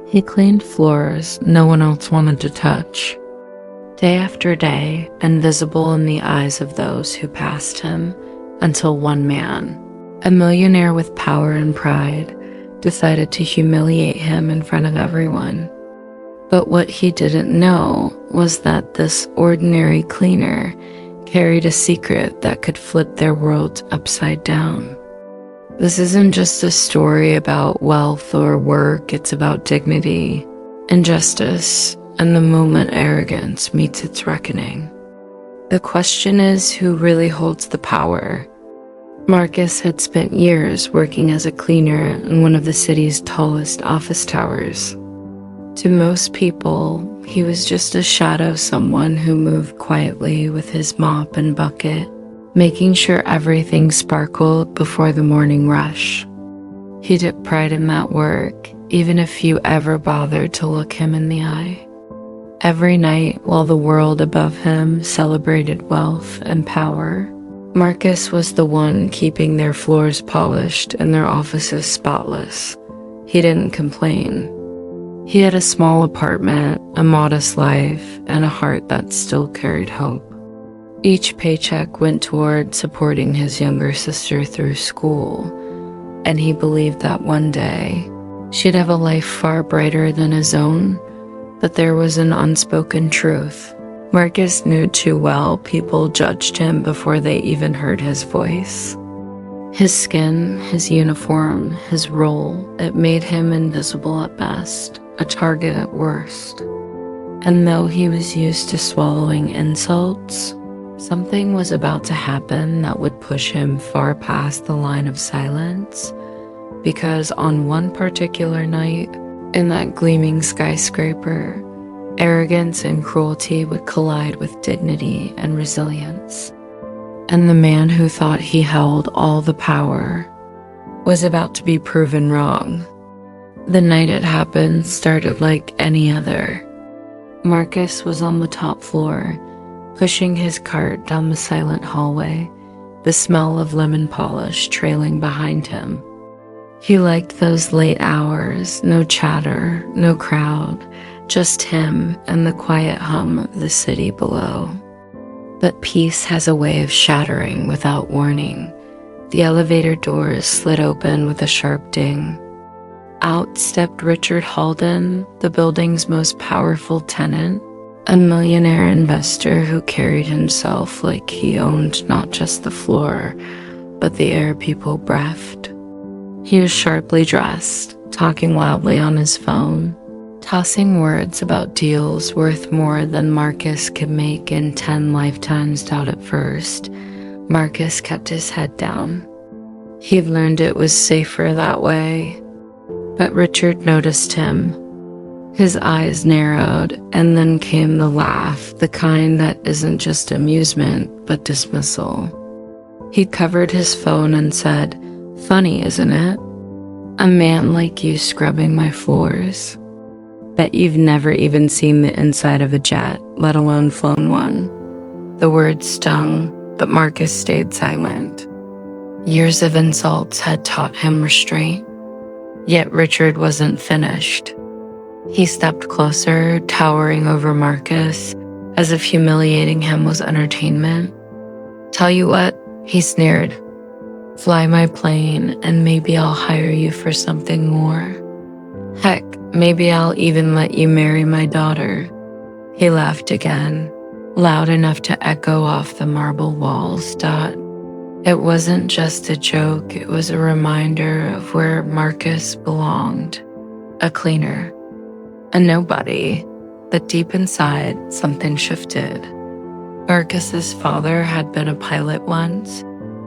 He cleaned floors no one else wanted to touch. Day after day, invisible in the eyes of those who passed him, until one man, a millionaire with power and pride, decided to humiliate him in front of everyone. But what he didn't know was that this ordinary cleaner carried a secret that could flip their world upside down. This isn't just a story about wealth or work, it's about dignity, injustice, and the moment arrogance meets its reckoning. The question is, who really holds the power? Marcus had spent years working as a cleaner in one of the city's tallest office towers. To most people, he was just a shadow, someone who moved quietly with his mop and bucket, making sure everything sparkled before the morning rush. He took pride in that work, even if few ever bothered to look him in the eye. Every night, while the world above him celebrated wealth and power, Marcus was the one keeping their floors polished and their offices spotless. He didn't complain. He had a small apartment, a modest life, and a heart that still carried hope. Each paycheck went toward supporting his younger sister through school, and he believed that one day she'd have a life far brighter than his own. But there was an unspoken truth. Marcus knew too well people judged him before they even heard his voice. His skin, his uniform, his role, it made him invisible at best, a target at worst. And though he was used to swallowing insults, something was about to happen that would push him far past the line of silence, because on one particular night, in that gleaming skyscraper, arrogance and cruelty would collide with dignity and resilience. And the man who thought he held all the power was about to be proven wrong. The night it happened started like any other. Marcus was on the top floor, pushing his cart down the silent hallway, the smell of lemon polish trailing behind him. He liked those late hours, no chatter, no crowd, just him and the quiet hum of the city below. But peace has a way of shattering without warning. The elevator doors slid open with a sharp ding. Out stepped Richard Halden, the building's most powerful tenant, a millionaire investor who carried himself like he owned not just the floor, but the air people breathed. He was sharply dressed, talking loudly on his phone, tossing words about deals worth more than Marcus could make in 10 lifetimes out at first. Marcus kept his head down. He'd learned it was safer that way. But Richard noticed him. His eyes narrowed, and then came the laugh, the kind that isn't just amusement, but dismissal. He covered his phone and said, "Funny, isn't it? A man like you scrubbing my floors. Bet you've never even seen the inside of a jet, let alone flown one." The words stung, but Marcus stayed silent. Years of insults had taught him restraint. Yet Richard wasn't finished. He stepped closer, towering over Marcus, as if humiliating him was entertainment. "Tell you what," he sneered. "Fly my plane, and maybe I'll hire you for something more. Heck, maybe I'll even let you marry my daughter." He laughed again, loud enough to echo off the marble walls. It wasn't just a joke, it was a reminder of where Marcus belonged. A cleaner, a nobody, but deep inside, something shifted. Marcus's father had been a pilot once,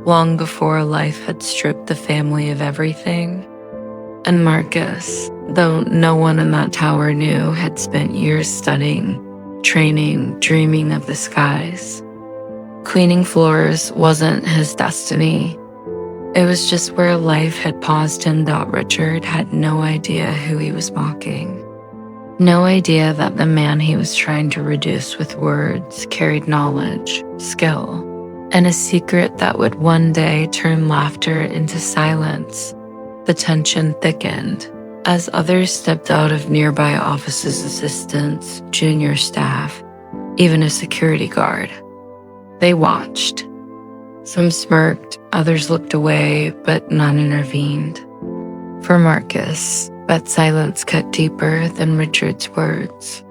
long before life had stripped the family of everything. And Marcus, though no one in that tower knew, had spent years studying, training, dreaming of the skies. Cleaning floors wasn't his destiny. It was just where life had paused him. Richard had no idea who he was mocking. No idea that the man he was trying to reduce with words carried knowledge, skill, and a secret that would one day turn laughter into silence. The tension thickened, As others stepped out of nearby offices, assistants, junior staff, even a security guard, they watched. Some smirked, others looked away, but none intervened. For Marcus, that silence cut deeper than Richard's words,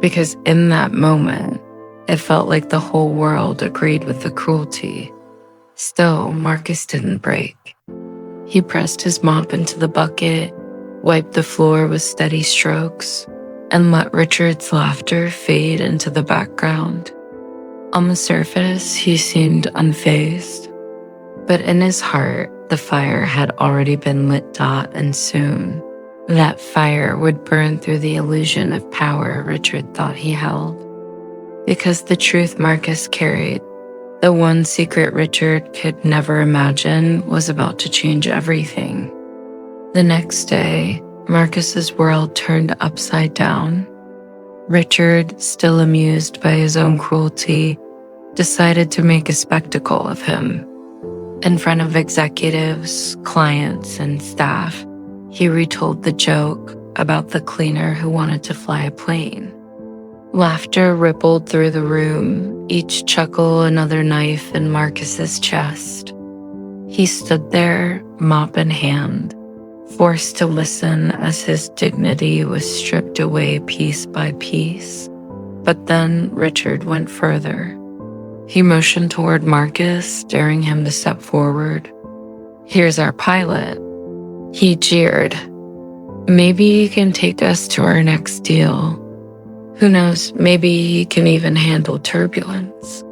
because in that moment, it felt like the whole world agreed with the cruelty. Still, Marcus didn't break. He pressed his mop into the bucket, wiped the floor with steady strokes, and let Richard's laughter fade into the background. On the surface, he seemed unfazed, but in his heart, the fire had already been lit. And soon, that fire would burn through the illusion of power Richard thought he held. Because the truth Marcus carried, the one secret Richard could never imagine, was about to change everything. The next day, Marcus's world turned upside down. Richard, still amused by his own cruelty, decided to make a spectacle of him. In front of executives, clients, and staff, he retold the joke about the cleaner who wanted to fly a plane. Laughter rippled through the room, each chuckle another knife in Marcus's chest. He stood there, mop in hand, forced to listen as his dignity was stripped away piece by piece. But then Richard went further. He motioned toward Marcus, daring him to step forward. "Here's our pilot." He jeered. "Maybe he can take us to our next deal. Who knows, maybe he can even handle turbulence."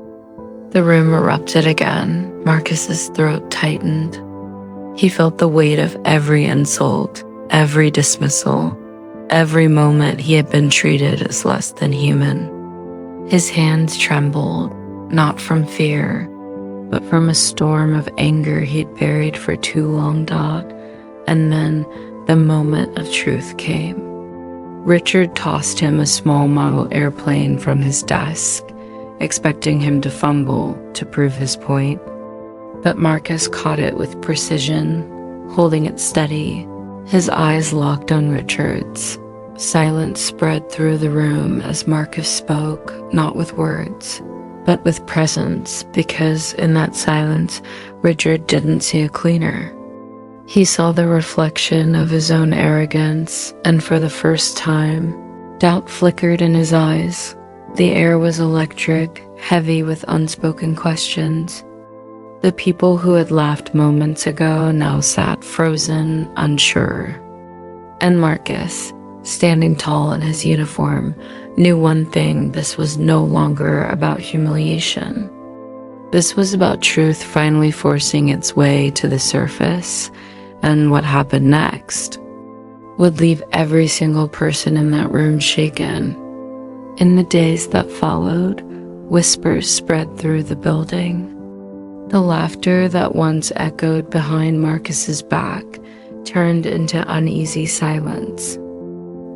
The room erupted again. Marcus's throat tightened. He felt the weight of every insult, every dismissal, every moment he had been treated as less than human. His hands trembled, not from fear, but from a storm of anger he'd buried for too long. And then the moment of truth came. Richard tossed him a small model airplane from his desk, expecting him to fumble to prove his point. But Marcus caught it with precision, holding it steady, his eyes locked on Richard's. Silence spread through the room as Marcus spoke, not with words, but with presence, because in that silence, Richard didn't see a cleaner. He saw the reflection of his own arrogance, and for the first time, doubt flickered in his eyes. The air was electric, heavy with unspoken questions. The people who had laughed moments ago now sat frozen, unsure. And Marcus, standing tall in his uniform, knew one thing: this was no longer about humiliation. This was about truth finally forcing its way to the surface, and what happened next would leave every single person in that room shaken. In the days that followed, whispers spread through the building. The laughter that once echoed behind Marcus's back turned into uneasy silence.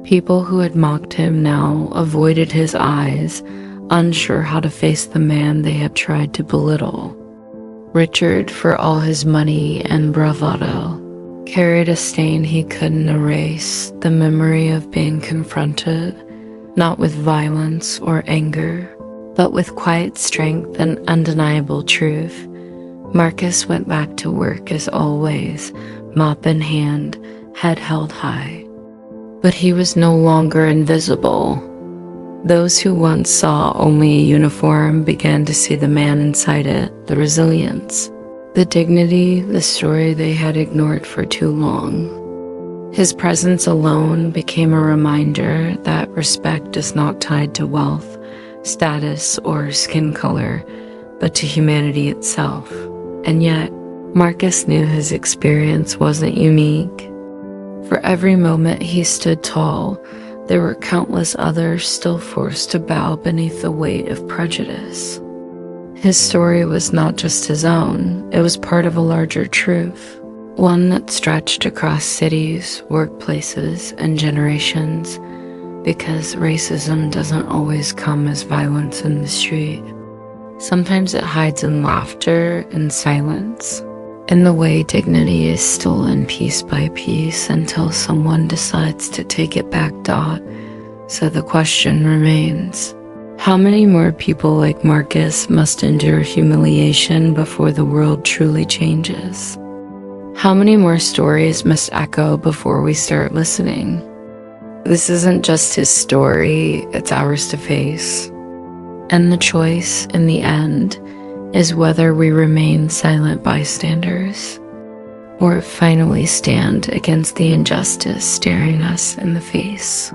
People who had mocked him now avoided his eyes, unsure how to face the man they had tried to belittle. Richard, for all his money and bravado, carried a stain he couldn't erase, the memory of being confronted, not with violence or anger, but with quiet strength and undeniable truth. Marcus went back to work as always, mop in hand, head held high. But he was no longer invisible. Those who once saw only a uniform began to see the man inside it, the resilience, the dignity, the story they had ignored for too long. His presence alone became a reminder that respect is not tied to wealth, status, or skin color, but to humanity itself. And yet, Marcus knew his experience wasn't unique. For every moment he stood tall, there were countless others still forced to bow beneath the weight of prejudice. His story was not just his own, it was part of a larger truth, one that stretched across cities, workplaces, and generations, because racism doesn't always come as violence in the street. Sometimes it hides in laughter and silence. In the way dignity is stolen piece by piece until someone decides to take it back. So the question remains, how many more people like Marcus must endure humiliation before the world truly changes? How many more stories must echo before we start listening? This isn't just his story, it's ours to face. And the choice, in the end, is whether we remain silent bystanders or finally stand against the injustice staring us in the face.